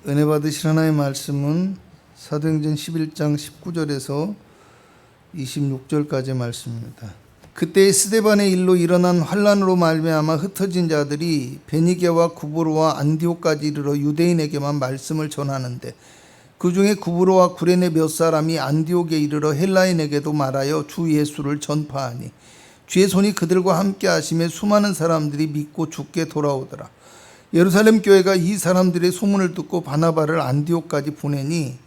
은혜 받으실 하나님의 말씀은 사도행전 11장 19절에서 26절까지의 말씀입니다. 그때 스데반의 일로 일어난 환란으로 말미암아 흩어진 자들이 베니게와 구브로와 안디옥까지 이르러 유대인에게만 말씀을 전하는데 그 중에 구브로와 구레네 몇 사람이 안디옥에 이르러 헬라인에게도 말하여 주 예수를 전파하니 주의 손이 그들과 함께 하심에 수많은 사람들이 믿고 주께 돌아오더라. 예루살렘 교회가 이 사람들의 소문을 듣고 바나바를 안디옥까지 보내니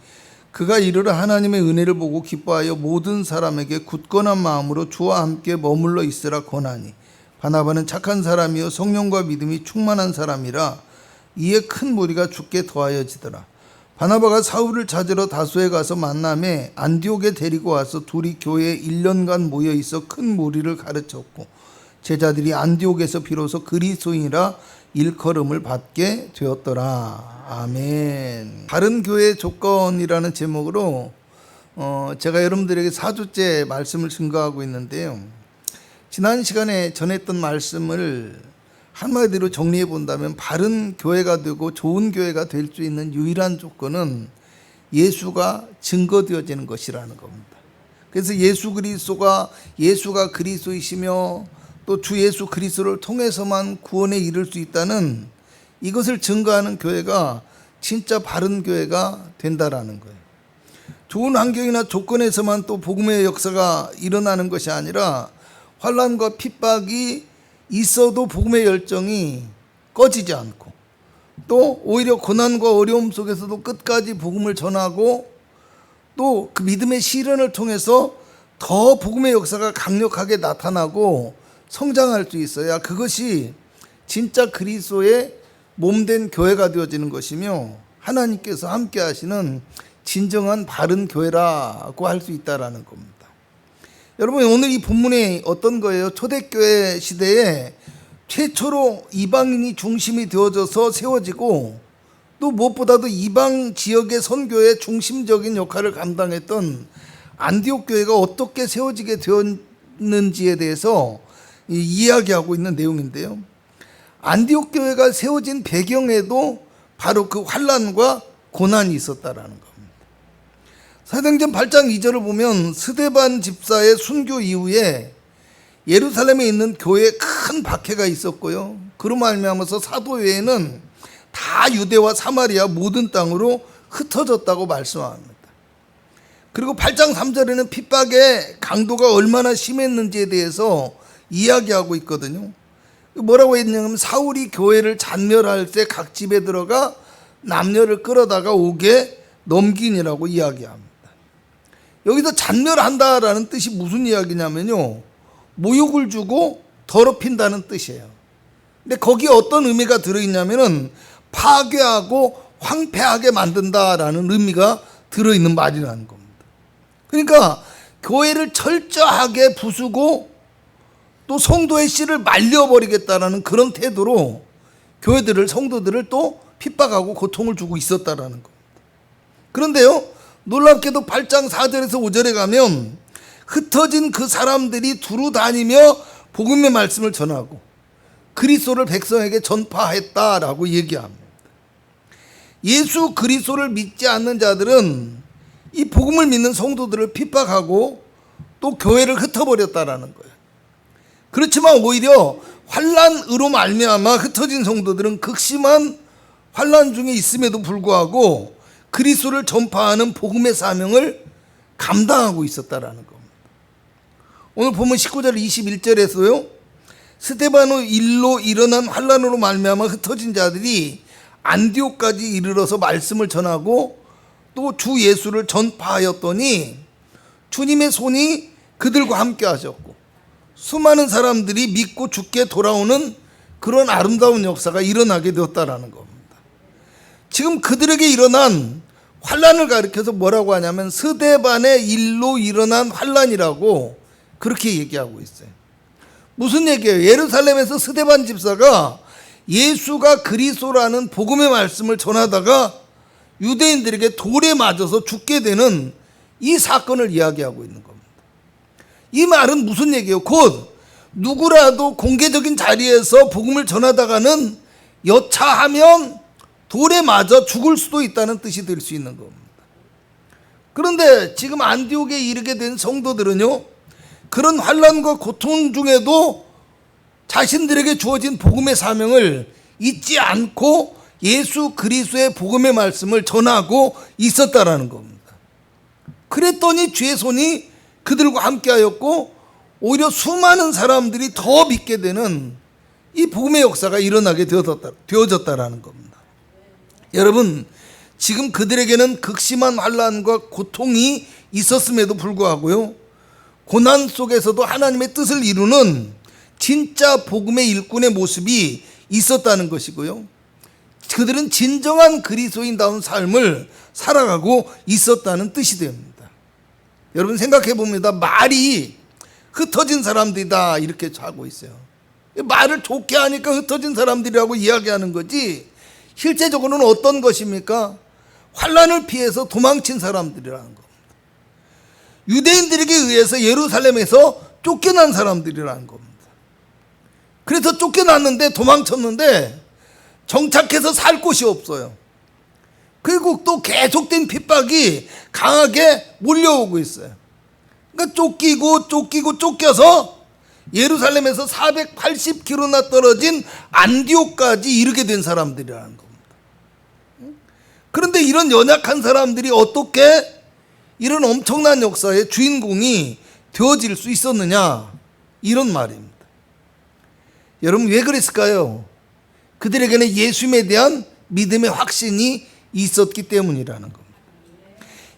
그가 이르러 하나님의 은혜를 보고 기뻐하여 모든 사람에게 굳건한 마음으로 주와 함께 머물러 있으라 권하니 바나바는 착한 사람이요 성령과 믿음이 충만한 사람이라 이에 큰 무리가 주께 더하여지더라. 바나바가 사울을 찾으러 다소에 가서 만남에 안디옥에 데리고 와서 둘이 교회에 1년간 모여 있어 큰 무리를 가르쳤고 제자들이 안디옥에서 비로소 그리스도인이라 일컬음을 받게 되었더라. 아멘. 바른 교회의 조건이라는 제목으로 제가 여러분들에게 4주째 말씀을 증거하고 있는데요. 지난 시간에 전했던 말씀을 한마디로 정리해 본다면 바른 교회가 되고 좋은 교회가 될 수 있는 유일한 조건은 예수가 증거되어지는 것이라는 겁니다. 그래서 예수가 그리스도이시며 또 주 예수 그리스도를 통해서만 구원에 이를 수 있다는 이것을 증거하는 교회가 진짜 바른 교회가 된다라는 거예요. 좋은 환경이나 조건에서만 또 복음의 역사가 일어나는 것이 아니라 환난과 핍박이 있어도 복음의 열정이 꺼지지 않고 또 오히려 고난과 어려움 속에서도 끝까지 복음을 전하고 또 그 믿음의 시련을 통해서 더 복음의 역사가 강력하게 나타나고 성장할 수 있어야 그것이 진짜 그리스도의 몸된 교회가 되어지는 것이며 하나님께서 함께 하시는 진정한 바른 교회라고 할 수 있다라는 겁니다. 여러분, 오늘 이 본문이 어떤 거예요? 초대교회 시대에 최초로 이방인이 중심이 되어져서 세워지고 또 무엇보다도 이방 지역의 선교의 중심적인 역할을 감당했던 안디옥 교회가 어떻게 세워지게 되었는지에 대해서 이야기하고 있는 내용인데요. 안디옥 교회가 세워진 배경에도 바로 그 환난과 고난이 있었다라는 겁니다. 사도행전 8장 2절을 보면 스데반 집사의 순교 이후에 예루살렘에 있는 교회에 큰 박해가 있었고요. 그로 말미암아서 사도회에는 다 유대와 사마리아 모든 땅으로 흩어졌다고 말씀합니다. 그리고 8장 3절에는 핍박의 강도가 얼마나 심했는지에 대해서 이야기하고 있거든요. 뭐라고 했냐면 사울이 교회를 잔멸할 때 각 집에 들어가 남녀를 끌어다가 옥에 넘긴이라고 이야기합니다. 여기서 잔멸한다라는 뜻이 무슨 이야기냐면요, 모욕을 주고 더럽힌다는 뜻이에요. 근데 거기에 어떤 의미가 들어있냐면은 파괴하고 황폐하게 만든다라는 의미가 들어있는 말이라는 겁니다. 그러니까 교회를 철저하게 부수고 또 성도의 씨를 말려버리겠다라는 그런 태도로 교회들을, 성도들을 또 핍박하고 고통을 주고 있었다라는 겁니다. 그런데요, 놀랍게도 8장 4절에서 5절에 가면 흩어진 그 사람들이 두루 다니며 복음의 말씀을 전하고 그리스도를 백성에게 전파했다라고 얘기합니다. 예수 그리스도를 믿지 않는 자들은 이 복음을 믿는 성도들을 핍박하고 또 교회를 흩어버렸다라는 거예요. 그렇지만 오히려 환난으로 말미암아 흩어진 성도들은 극심한 환난 중에 있음에도 불구하고 그리스도를 전파하는 복음의 사명을 감당하고 있었다라는 겁니다. 오늘 보면 19절 21절에서요. 스데반의 일로 일어난 환난으로 말미암아 흩어진 자들이 안디옥까지 이르러서 말씀을 전하고 또 주 예수를 전파하였더니 주님의 손이 그들과 함께 하셨고 수많은 사람들이 믿고 주께 돌아오는 그런 아름다운 역사가 일어나게 되었다라는 겁니다. 지금 그들에게 일어난 환난을 가리켜서 뭐라고 하냐면 스데반의 일로 일어난 환난이라고 그렇게 얘기하고 있어요. 무슨 얘기예요? 예루살렘에서 스데반 집사가 예수가 그리스도라는 복음의 말씀을 전하다가 유대인들에게 돌에 맞아서 죽게 되는 이 사건을 이야기하고 있는 겁니다. 이 말은 무슨 얘기예요? 곧 누구라도 공개적인 자리에서 복음을 전하다가는 여차하면 돌에 맞아 죽을 수도 있다는 뜻이 될 수 있는 겁니다. 그런데 지금 안디옥에 이르게 된 성도들은요, 그런 환난과 고통 중에도 자신들에게 주어진 복음의 사명을 잊지 않고 예수 그리스도의 복음의 말씀을 전하고 있었다라는 겁니다. 그랬더니 주의 손이 그들과 함께하였고 오히려 수많은 사람들이 더 믿게 되는 이 복음의 역사가 일어나게 되어졌다라는 겁니다. 여러분, 지금 그들에게는 극심한 환난과 고통이 있었음에도 불구하고요, 고난 속에서도 하나님의 뜻을 이루는 진짜 복음의 일꾼의 모습이 있었다는 것이고요, 그들은 진정한 그리스도인다운 삶을 살아가고 있었다는 뜻이 됩니다. 여러분 생각해 봅니다. 말이 흩어진 사람들이다 이렇게 하고 있어요. 말을 좋게 하니까 흩어진 사람들이라고 이야기하는 거지, 실제적으로는 어떤 것입니까? 환난을 피해서 도망친 사람들이라는 겁니다. 유대인들에게 의해서 예루살렘에서 쫓겨난 사람들이라는 겁니다. 그래서 쫓겨났는데, 도망쳤는데 정착해서 살 곳이 없어요. 그리고 또 계속된 핍박이 강하게 몰려오고 있어요. 그러니까 쫓겨서 예루살렘에서 480km나 떨어진 안디옥까지 이르게 된 사람들이라는 겁니다. 그런데 이런 연약한 사람들이 어떻게 이런 엄청난 역사의 주인공이 되어질 수 있었느냐, 이런 말입니다. 여러분 왜 그랬을까요? 그들에게는 예수님에 대한 믿음의 확신이 있었기 때문이라는 겁니다.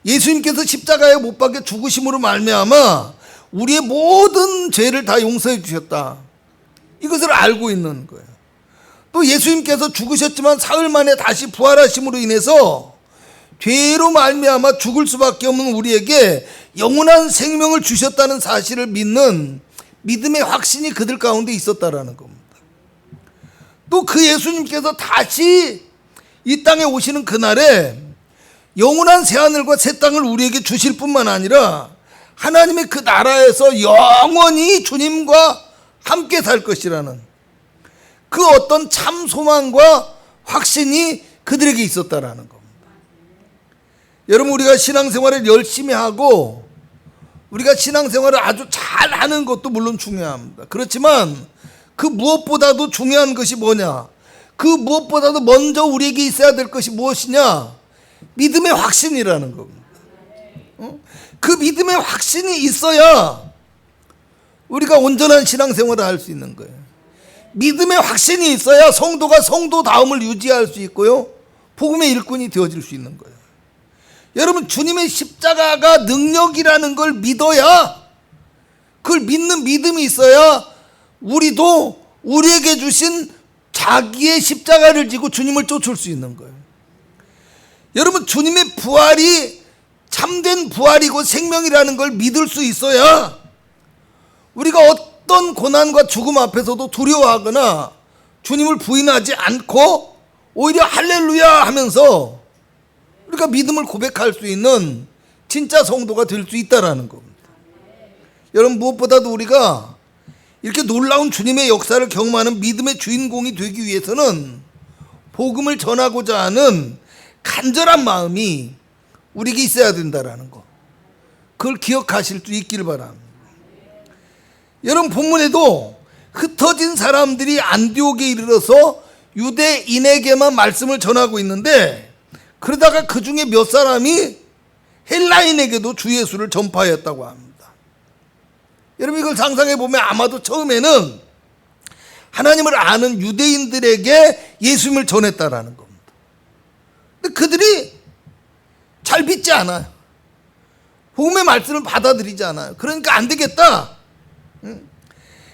예수님께서 십자가에 못 박혀 죽으심으로 말미암아 우리의 모든 죄를 다 용서해 주셨다, 이것을 알고 있는 거예요. 또 예수님께서 죽으셨지만 사흘 만에 다시 부활하심으로 인해서 죄로 말미암아 죽을 수밖에 없는 우리에게 영원한 생명을 주셨다는 사실을 믿는 믿음의 확신이 그들 가운데 있었다라는 겁니다. 또 그 예수님께서 다시 이 땅에 오시는 그날에 영원한 새하늘과 새 땅을 우리에게 주실 뿐만 아니라 하나님의 그 나라에서 영원히 주님과 함께 살 것이라는 그 어떤 참 소망과 확신이 그들에게 있었다라는 겁니다. 여러분, 우리가 신앙생활을 열심히 하고 우리가 신앙생활을 아주 잘하는 것도 물론 중요합니다. 그렇지만 그 무엇보다도 중요한 것이 뭐냐, 그 무엇보다도 먼저 우리에게 있어야 될 것이 무엇이냐, 믿음의 확신이라는 겁니다. 그 믿음의 확신이 있어야 우리가 온전한 신앙생활을 할 수 있는 거예요. 믿음의 확신이 있어야 성도가 성도다움을 유지할 수 있고요, 복음의 일꾼이 되어질 수 있는 거예요. 여러분, 주님의 십자가가 능력이라는 걸 믿어야, 그걸 믿는 믿음이 있어야 우리도 우리에게 주신 자기의 십자가를 지고 주님을 쫓을 수 있는 거예요. 여러분, 주님의 부활이 참된 부활이고 생명이라는 걸 믿을 수 있어야 우리가 어떤 고난과 죽음 앞에서도 두려워하거나 주님을 부인하지 않고 오히려 할렐루야 하면서 우리가 믿음을 고백할 수 있는 진짜 성도가 될 수 있다는 겁니다. 여러분, 무엇보다도 우리가 이렇게 놀라운 주님의 역사를 경험하는 믿음의 주인공이 되기 위해서는 복음을 전하고자 하는 간절한 마음이 우리에게 있어야 된다는 거, 그걸 기억하실 수 있기를 바랍니다. 여러분, 본문에도 흩어진 사람들이 안디옥에 이르러서 유대인에게만 말씀을 전하고 있는데, 그러다가 그 중에 몇 사람이 헬라인에게도 주 예수를 전파하였다고 합니다. 여러분, 이걸 상상해 보면 아마도 처음에는 하나님을 아는 유대인들에게 예수님을 전했다라는 겁니다. 근데 그들이 잘 믿지 않아요. 복음의 말씀을 받아들이지 않아요. 그러니까 안 되겠다,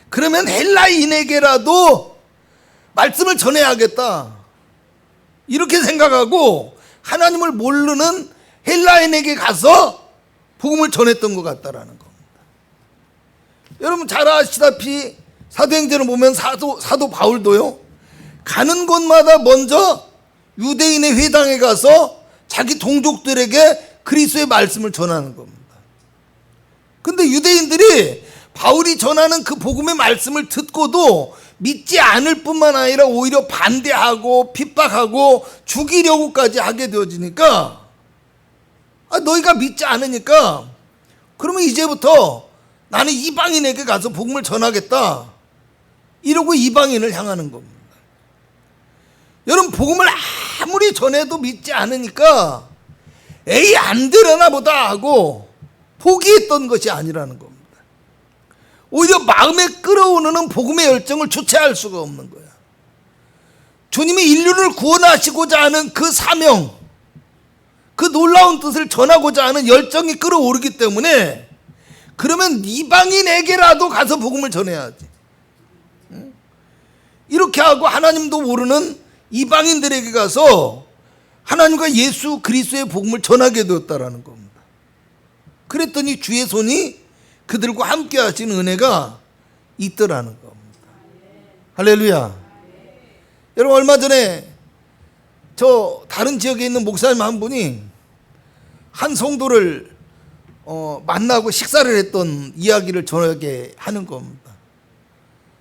그러면 헬라인에게라도 말씀을 전해야겠다, 이렇게 생각하고 하나님을 모르는 헬라인에게 가서 복음을 전했던 것 같다라는 겁니다. 여러분 잘 아시다시피 사도행전을 보면 사도 바울도요, 가는 곳마다 먼저 유대인의 회당에 가서 자기 동족들에게 그리스도의 말씀을 전하는 겁니다. 근데 유대인들이 바울이 전하는 그 복음의 말씀을 듣고도 믿지 않을 뿐만 아니라 오히려 반대하고 핍박하고 죽이려고까지 하게 되어지니까, 너희가 믿지 않으니까 그러면 이제부터 나는 이방인에게 가서 복음을 전하겠다, 이러고 이방인을 향하는 겁니다. 여러분, 복음을 아무리 전해도 믿지 않으니까 에이 안 되려나 보다 하고 포기했던 것이 아니라는 겁니다. 오히려 마음에 끌어오르는 복음의 열정을 주체할 수가 없는 거야. 주님이 인류를 구원하시고자 하는 그 사명, 그 놀라운 뜻을 전하고자 하는 열정이 끌어오르기 때문에, 그러면 이방인에게라도 가서 복음을 전해야지. 이렇게 하고 하나님도 모르는 이방인들에게 가서 하나님과 예수 그리스도의 복음을 전하게 되었다라는 겁니다. 그랬더니 주의 손이 그들과 함께 하신 은혜가 있더라는 겁니다. 할렐루야. 여러분, 얼마 전에 저 다른 지역에 있는 목사님 한 분이 한 성도를 만나고 식사를 했던 이야기를 저에게 하는 겁니다.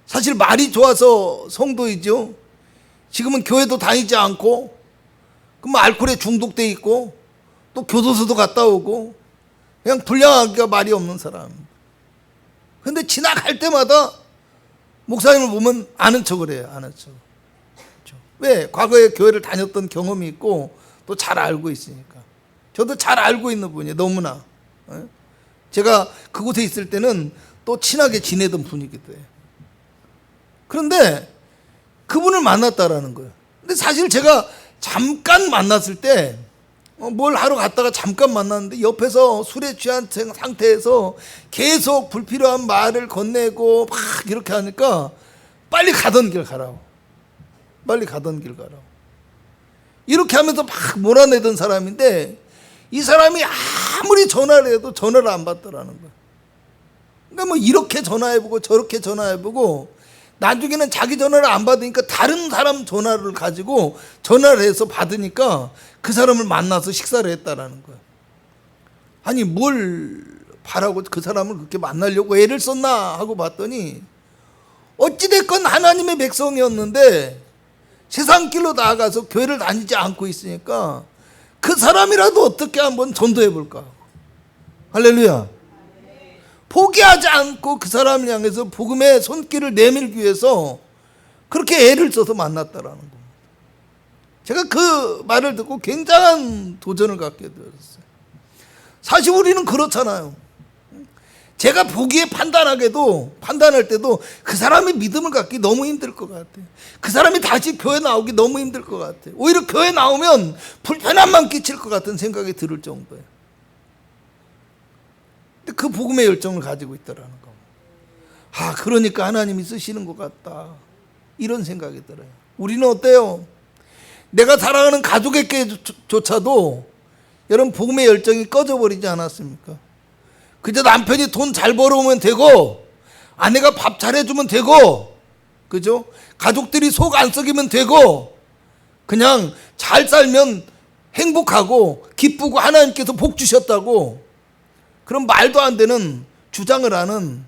사실 말이 좋아서 성도이죠. 지금은 교회도 다니지 않고, 그럼 알코올에 중독돼 있고, 또 교도소도 갔다 오고, 그냥 불량하기가 말이 없는 사람. 근데 지나갈 때마다 목사님을 보면 아는 척을 해요. 아는 척. 왜? 과거에 교회를 다녔던 경험이 있고 또 잘 알고 있으니까. 저도 잘 알고 있는 분이에요. 너무나. 제가 그곳에 있을 때는 또 친하게 지내던 분이기도 해요. 그런데 그분을 만났다라는 거예요. 근데 사실 제가 잠깐 만났을 때, 뭘 하러 갔다가 잠깐 만났는데 옆에서 술에 취한 상태에서 계속 불필요한 말을 건네고 막 이렇게 하니까 빨리 가던 길 가라고. 빨리 가던 길 가라고. 이렇게 하면서 막 몰아내던 사람인데, 이 사람이 아무리 전화를 해도 전화를 안 받더라는 거야. 그러니까 뭐 이렇게 전화해보고 저렇게 전화해보고, 나중에는 자기 전화를 안 받으니까 다른 사람 전화를 가지고 전화를 해서 받으니까 그 사람을 만나서 식사를 했다라는 거야. 아니, 뭘 바라고 그 사람을 그렇게 만나려고 애를 썼나 하고 봤더니, 어찌됐건 하나님의 백성이었는데 세상 길로 나아가서 교회를 다니지 않고 있으니까 그 사람이라도 어떻게 한번 전도해 볼까. 할렐루야. 포기하지 않고 그 사람을 향해서 복음의 손길을 내밀기 위해서 그렇게 애를 써서 만났다라는 겁니다. 제가 그 말을 듣고 굉장한 도전을 갖게 되었어요. 사실 우리는 그렇잖아요. 제가 보기에 판단할 때도 그 사람이 믿음을 갖기 너무 힘들 것 같아요. 그 사람이 다시 교회 나오기 너무 힘들 것 같아요. 오히려 교회 나오면 불편함만 끼칠 것 같은 생각이 들을 정도예요. 근데 그 복음의 열정을 가지고 있다라는 겁니다. 그러니까 하나님이 쓰시는 것 같다, 이런 생각이 들어요. 우리는 어때요? 내가 사랑하는 가족에게조차도 여러분 복음의 열정이 꺼져버리지 않았습니까? 그저 남편이 돈 잘 벌어오면 되고, 아내가 밥 잘해주면 되고, 그죠? 가족들이 속 안 썩이면 되고, 그냥 잘 살면 행복하고 기쁘고 하나님께서 복 주셨다고, 그런 말도 안 되는 주장을 하는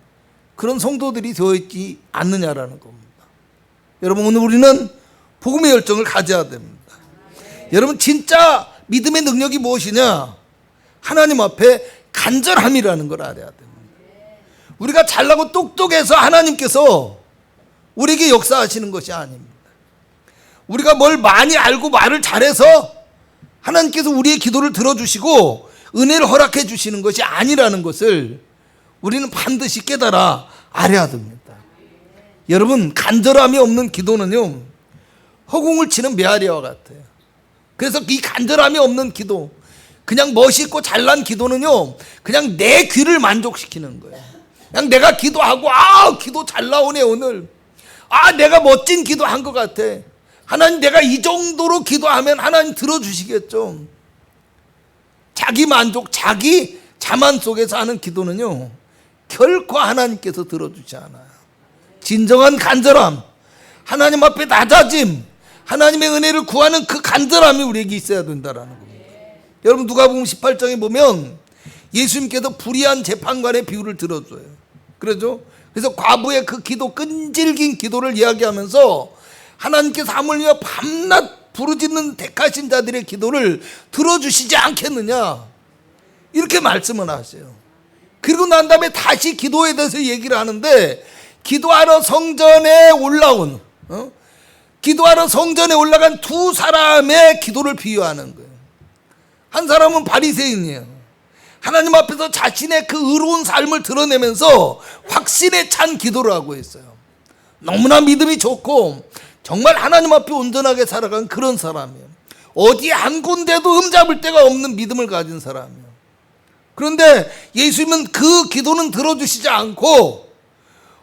그런 성도들이 되어있지 않느냐라는 겁니다. 여러분, 오늘 우리는 복음의 열정을 가져야 됩니다. 여러분, 진짜 믿음의 능력이 무엇이냐? 하나님 앞에 간절함이라는 걸 알아야 됩니다. 우리가 잘나고 똑똑해서 하나님께서 우리에게 역사하시는 것이 아닙니다. 우리가 뭘 많이 알고 말을 잘해서 하나님께서 우리의 기도를 들어주시고 은혜를 허락해 주시는 것이 아니라는 것을 우리는 반드시 깨달아 알아야 됩니다. 여러분, 간절함이 없는 기도는요, 허공을 치는 메아리와 같아요. 그래서 이 간절함이 없는 기도, 그냥 멋있고 잘난 기도는요, 그냥 내 귀를 만족시키는 거예요. 그냥 내가 기도하고, 기도 잘 나오네 오늘. 내가 멋진 기도한 것 같아. 하나님, 내가 이 정도로 기도하면 하나님 들어주시겠죠. 자기 만족, 자기 자만 속에서 하는 기도는요, 결코 하나님께서 들어주지 않아요. 진정한 간절함, 하나님 앞에 낮아짐, 하나님의 은혜를 구하는 그 간절함이 우리에게 있어야 된다는 겁니다. 여러분, 누가복음 18장에 보면 예수님께서 불의한 재판관의 비유를 들어줘요. 그러죠? 그래서 과부의 그 기도, 끈질긴 기도를 이야기하면서 하나님께서 하물며 밤낮 부르짖는 택하신 자들의 기도를 들어주시지 않겠느냐, 이렇게 말씀을 하세요. 그리고 난 다음에 다시 기도에 대해서 얘기를 하는데, 기도하러 성전에 올라온 기도하러 성전에 올라간 두 사람의 기도를 비유하는 거예요. 한 사람은 바리새인이에요. 하나님 앞에서 자신의 그 의로운 삶을 드러내면서 확신에 찬 기도를 하고 있어요. 너무나 믿음이 좋고 정말 하나님 앞에 온전하게 살아간 그런 사람이에요. 어디 한 군데도 흠잡을 데가 없는 믿음을 가진 사람이에요. 그런데 예수님은 그 기도는 들어주시지 않고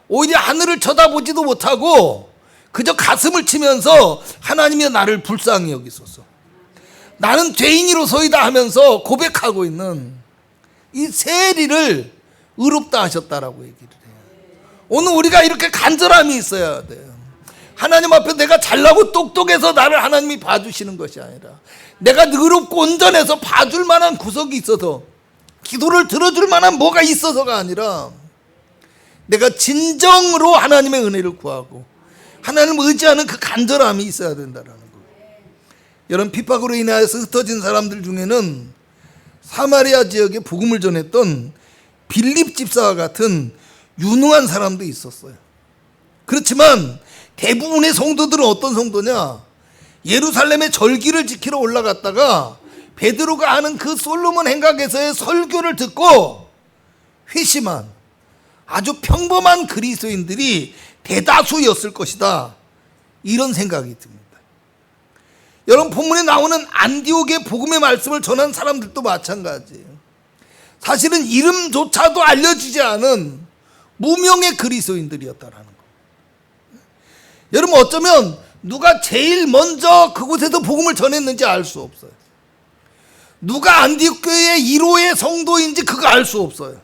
오히려 하늘을 쳐다보지도 못하고 그저 가슴을 치면서 하나님이 나를 불쌍히 여기소서, 나는 죄인이로소이다 하면서 고백하고 있는 이 세리를 의롭다 하셨다라고 얘기를 해요. 오늘 우리가 이렇게 간절함이 있어야 돼요. 하나님 앞에 내가 잘나고 똑똑해서 나를 하나님이 봐주시는 것이 아니라, 내가 의롭고 온전해서 봐줄 만한 구석이 있어서, 기도를 들어줄 만한 뭐가 있어서가 아니라, 내가 진정으로 하나님의 은혜를 구하고 하나님을 의지하는 그 간절함이 있어야 된다는 거예요. 여러분, 핍박으로 인하여서 흩어진 사람들 중에는 사마리아 지역에 복음을 전했던 빌립 집사와 같은 유능한 사람도 있었어요. 그렇지만 대부분의 성도들은 어떤 성도냐, 예루살렘의 절기를 지키러 올라갔다가 베드로가 하는 그 솔로몬 행각에서의 설교를 듣고 회심한 아주 평범한 그리스도인들이 대다수였을 것이다, 이런 생각이 듭니다. 여러분, 본문에 나오는 안디옥의 복음의 말씀을 전한 사람들도 마찬가지예요. 사실은 이름조차도 알려지지 않은 무명의 그리스도인들이었다라는 거예요. 여러분, 어쩌면 누가 제일 먼저 그곳에서 복음을 전했는지 알 수 없어요. 누가 안디옥 교회의 1호의 성도인지 그거 알 수 없어요.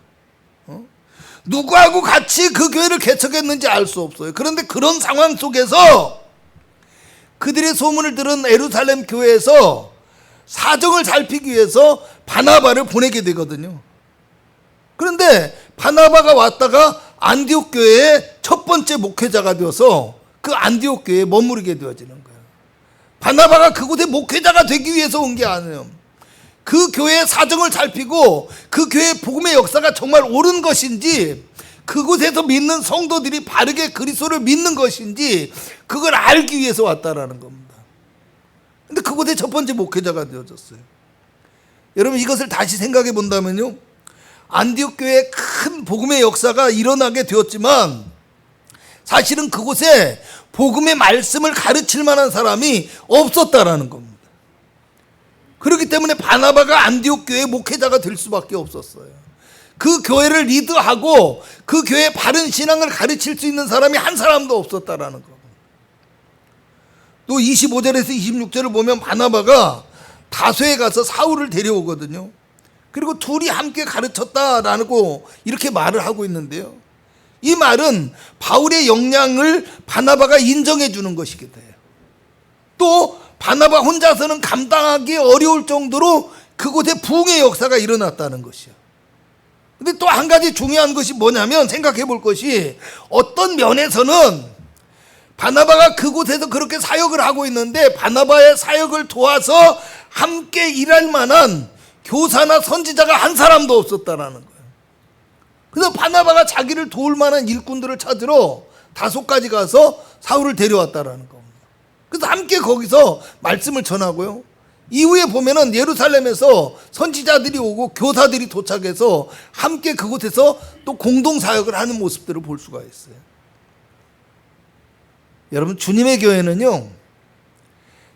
누구하고 같이 그 교회를 개척했는지 알 수 없어요. 그런데 그런 상황 속에서 그들의 소문을 들은 예루살렘 교회에서 사정을 살피기 위해서 바나바를 보내게 되거든요. 그런데 바나바가 왔다가 안디옥 교회의 첫 번째 목회자가 되어서 그 안디옥 교회에 머무르게 되어지는 거예요. 바나바가 그곳에 목회자가 되기 위해서 온 게 아니에요. 그 교회의 사정을 살피고 그 교회의 복음의 역사가 정말 옳은 것인지, 그곳에서 믿는 성도들이 바르게 그리스도를 믿는 것인지 그걸 알기 위해서 왔다라는 겁니다. 근데 그곳에 첫 번째 목회자가 되어졌어요. 여러분, 이것을 다시 생각해 본다면요, 안디옥 교회에 큰 복음의 역사가 일어나게 되었지만 사실은 그곳에 복음의 말씀을 가르칠 만한 사람이 없었다라는 겁니다. 그렇기 때문에 바나바가 안디옥 교회의 목회자가 될 수밖에 없었어요. 그 교회를 리드하고 그 교회의 바른 신앙을 가르칠 수 있는 사람이 한 사람도 없었다라는 겁니다. 또 25절에서 26절을 보면 바나바가 다소에 가서 사울을 데려오거든요. 그리고 둘이 함께 가르쳤다라고 이렇게 말을 하고 있는데요, 이 말은 바울의 역량을 바나바가 인정해 주는 것이기도 해요. 또 바나바 혼자서는 감당하기 어려울 정도로 그곳에 부흥의 역사가 일어났다는 것이요. 근데 또 한 가지 중요한 것이 뭐냐면, 생각해 볼 것이, 어떤 면에서는 바나바가 그곳에서 그렇게 사역을 하고 있는데 바나바의 사역을 도와서 함께 일할 만한 교사나 선지자가 한 사람도 없었다라는 거예요. 그래서 바나바가 자기를 도울 만한 일꾼들을 찾으러 다소까지 가서 사울을 데려왔다라는 겁니다. 그래서 함께 거기서 말씀을 전하고요, 이후에 보면은 예루살렘에서 선지자들이 오고 교사들이 도착해서 함께 그곳에서 또 공동 사역을 하는 모습들을 볼 수가 있어요. 여러분, 주님의 교회는요,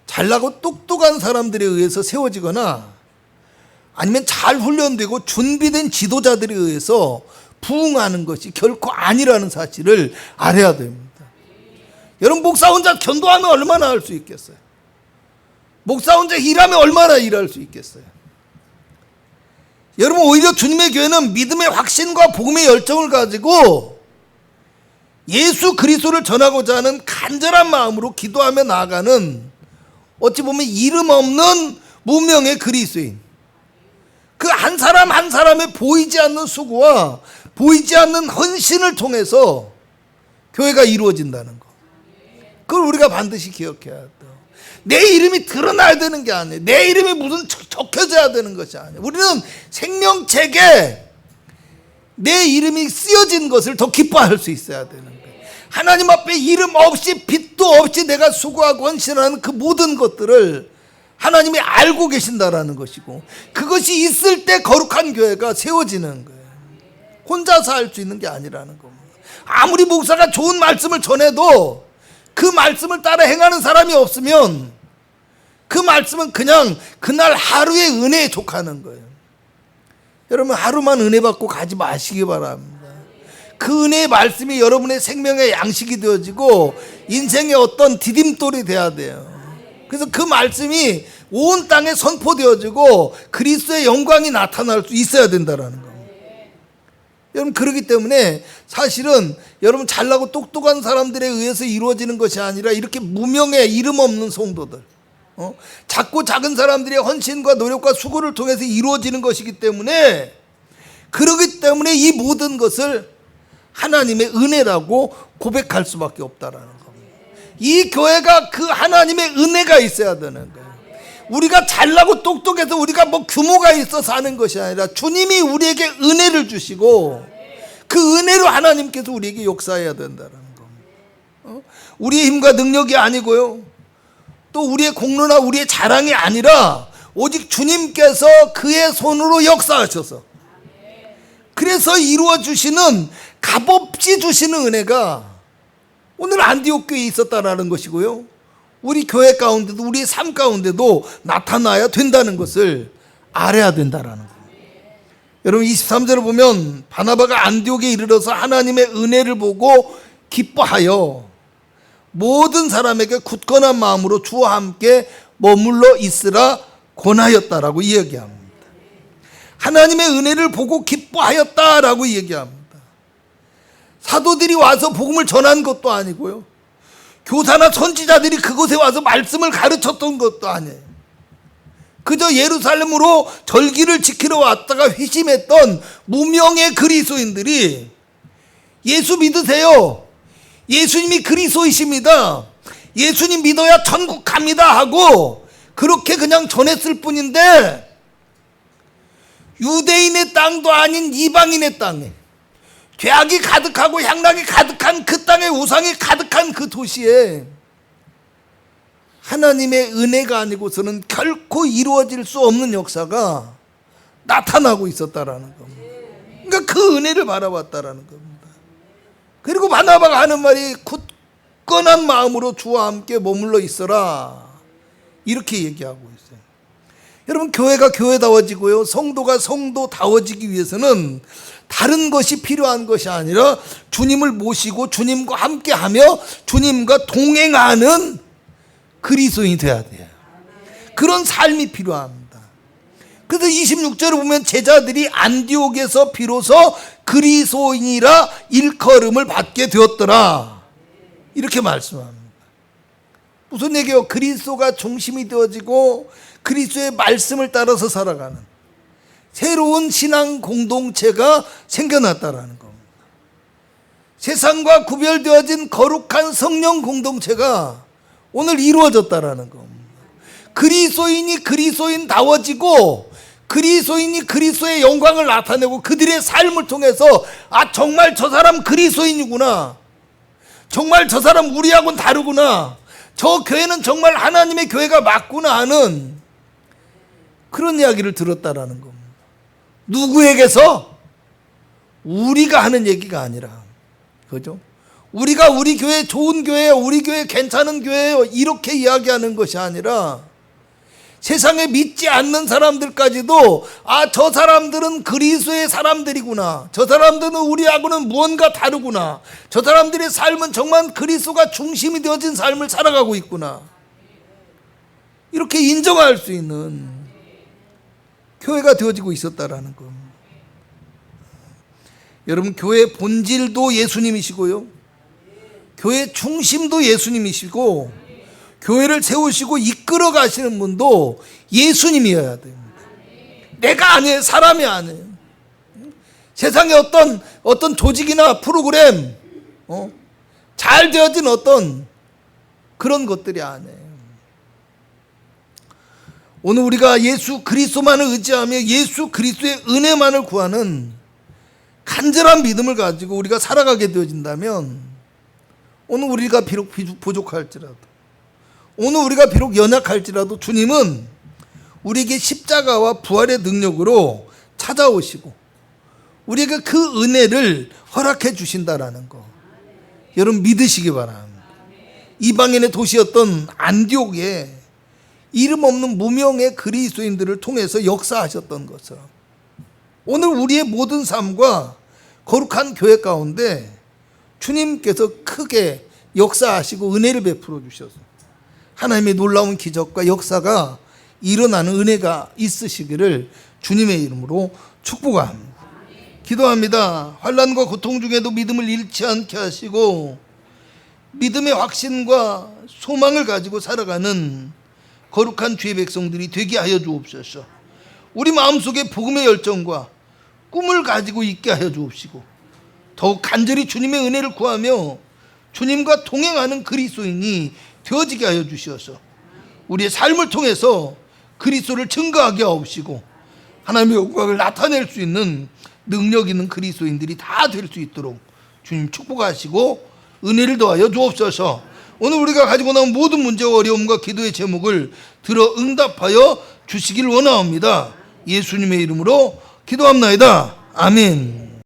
잘나고 똑똑한 사람들에 의해서 세워지거나 아니면 잘 훈련되고 준비된 지도자들에 의해서 부흥하는 것이 결코 아니라는 사실을 알아야 됩니다. 여러분, 목사 혼자 견도하면 얼마나 할 수 있겠어요? 목사 혼자 일하면 얼마나 일할 수 있겠어요? 여러분, 오히려 주님의 교회는 믿음의 확신과 복음의 열정을 가지고 예수 그리스도를 전하고자 하는 간절한 마음으로 기도하며 나아가는, 어찌 보면 이름 없는 무명의 그리스도인, 그 한 사람 한 사람의 보이지 않는 수고와 보이지 않는 헌신을 통해서 교회가 이루어진다는 거. 그걸 우리가 반드시 기억해야 돼요. 내 이름이 드러나야 되는 게 아니에요. 내 이름이 무슨 적혀져야 되는 것이 아니에요. 우리는 생명책에 내 이름이 쓰여진 것을 더 기뻐할 수 있어야 되는 거예요. 하나님 앞에 이름 없이 빚도 없이 내가 수고하고 헌신하는 그 모든 것들을 하나님이 알고 계신다라는 것이고, 그것이 있을 때 거룩한 교회가 세워지는 거예요. 혼자서 할 수 있는 게 아니라는 겁니다. 아무리 목사가 좋은 말씀을 전해도 그 말씀을 따라 행하는 사람이 없으면 그 말씀은 그냥 그날 하루의 은혜에 족하는 거예요. 여러분, 하루만 은혜 받고 가지 마시기 바랍니다. 그 은혜의 말씀이 여러분의 생명의 양식이 되어지고 인생의 어떤 디딤돌이 돼야 돼요. 그래서 그 말씀이 온 땅에 선포되어지고 그리스도의 영광이 나타날 수 있어야 된다라는 겁니다. 여러분, 그렇기 때문에 사실은 여러분 잘나고 똑똑한 사람들에 의해서 이루어지는 것이 아니라 이렇게 무명의 이름 없는 성도들, 작고 작은 사람들의 헌신과 노력과 수고를 통해서 이루어지는 것이기 때문에, 그렇기 때문에 이 모든 것을 하나님의 은혜라고 고백할 수밖에 없다라는 겁니다. 이 교회가 그 하나님의 은혜가 있어야 되는 거예요. 우리가 잘나고 똑똑해서 우리가 뭐 규모가 있어서 하는 것이 아니라 주님이 우리에게 은혜를 주시고 그 은혜로 하나님께서 우리에게 역사해야 된다는 겁니다. 우리의 힘과 능력이 아니고요, 또 우리의 공로나 우리의 자랑이 아니라 오직 주님께서 그의 손으로 역사하셔서 그래서 이루어 주시는, 값없이 주시는 은혜가 오늘 안디옥 교회에 있었다라는 것이고요, 우리 교회 가운데도 우리의 삶 가운데도 나타나야 된다는 것을 알아야 된다라는 겁니다. 여러분, 23절을 보면 바나바가 안디옥에 이르러서 하나님의 은혜를 보고 기뻐하여 모든 사람에게 굳건한 마음으로 주와 함께 머물러 있으라 권하였다라고 이야기합니다. 하나님의 은혜를 보고 기뻐하였다라고 얘기합니다. 사도들이 와서 복음을 전한 것도 아니고요, 교사나 선지자들이 그곳에 와서 말씀을 가르쳤던 것도 아니에요. 그저 예루살렘으로 절기를 지키러 왔다가 회심했던 무명의 그리스도인들이 예수 믿으세요, 예수님이 그리스도이십니다, 예수님 믿어야 천국 갑니다 하고 그렇게 그냥 전했을 뿐인데, 유대인의 땅도 아닌 이방인의 땅에, 죄악이 가득하고 향락이 가득한 그 땅에, 우상이 가득한 그 도시에 하나님의 은혜가 아니고서는 결코 이루어질 수 없는 역사가 나타나고 있었다라는 겁니다. 그러니까 그 은혜를 바라봤다라는 겁니다. 그리고 바나바가 하는 말이 굳건한 마음으로 주와 함께 머물러 있어라, 이렇게 얘기하고 있어요. 여러분, 교회가 교회다워지고요, 성도가 성도다워지기 위해서는 다른 것이 필요한 것이 아니라 주님을 모시고 주님과 함께하며 주님과 동행하는 그리스도인이 되어야 돼요. 그런 삶이 필요합니다. 그래서 26절을 보면 제자들이 안디옥에서 비로소 그리스도인이라 일컬음을 받게 되었더라, 이렇게 말씀합니다. 무슨 얘기예요? 그리스도가 중심이 되어지고 그리스도의 말씀을 따라서 살아가는 새로운 신앙 공동체가 생겨났다라는 겁니다. 세상과 구별되어진 거룩한 성령 공동체가 오늘 이루어졌다라는 겁니다. 그리스도인이 그리스도인다워지고 그리스도인이 그리스도의 영광을 나타내고 그들의 삶을 통해서, 아, 정말 저 사람 그리스도인이구나, 정말 저 사람 우리하고는 다르구나, 저 교회는 정말 하나님의 교회가 맞구나 하는 그런 이야기를 들었다라는 겁니다. 누구에게서? 우리가 하는 얘기가 아니라, 그죠? 우리가 우리 교회 좋은 교회예요, 우리 교회 괜찮은 교회예요, 이렇게 이야기하는 것이 아니라 세상에 믿지 않는 사람들까지도, 아, 저 사람들은 그리스도의 사람들이구나, 저 사람들은 우리하고는 무언가 다르구나, 저 사람들의 삶은 정말 그리스도가 중심이 되어진 삶을 살아가고 있구나, 이렇게 인정할 수 있는 교회가 되어지고 있었다라는 겁니다. 여러분, 교회의 본질도 예수님이시고요, 교회의 중심도 예수님이시고, 교회를 세우시고 이끌어 가시는 분도 예수님이어야 됩니다. 내가 아니에요, 사람이 아니에요. 세상에 어떤 조직이나 프로그램, 잘 되어진 어떤 그런 것들이 아니에요. 오늘 우리가 예수 그리스도만을 의지하며 예수 그리스도의 은혜만을 구하는 간절한 믿음을 가지고 우리가 살아가게 되어진다면, 오늘 우리가 비록 부족할지라도, 오늘 우리가 비록 연약할지라도 주님은 우리에게 십자가와 부활의 능력으로 찾아오시고 우리에게 그 은혜를 허락해 주신다라는 거, 여러분 믿으시기 바랍니다. 이방인의 도시였던 안디옥에 이름 없는 무명의 그리스도인들을 통해서 역사하셨던 것처럼 오늘 우리의 모든 삶과 거룩한 교회 가운데 주님께서 크게 역사하시고 은혜를 베풀어 주셔서 하나님의 놀라운 기적과 역사가 일어나는 은혜가 있으시기를 주님의 이름으로 축복합니다. 기도합니다. 환난과 고통 중에도 믿음을 잃지 않게 하시고 믿음의 확신과 소망을 가지고 살아가는 거룩한 주의 백성들이 되게 하여 주옵소서. 우리 마음속에 복음의 열정과 꿈을 가지고 있게 하여 주옵시고 더욱 간절히 주님의 은혜를 구하며 주님과 동행하는 그리스도인이 되어지게 하여 주시어서 우리의 삶을 통해서 그리스도를 증거하게 하옵시고 하나님의 영광을 나타낼 수 있는 능력 있는 그리스도인들이 다 될 수 있도록 주님 축복하시고 은혜를 더하여 주옵소서. 오늘 우리가 가지고 나온 모든 문제와 어려움과 기도의 제목을 들어 응답하여 주시길 원하옵니다. 예수님의 이름으로 기도합나이다. 아멘.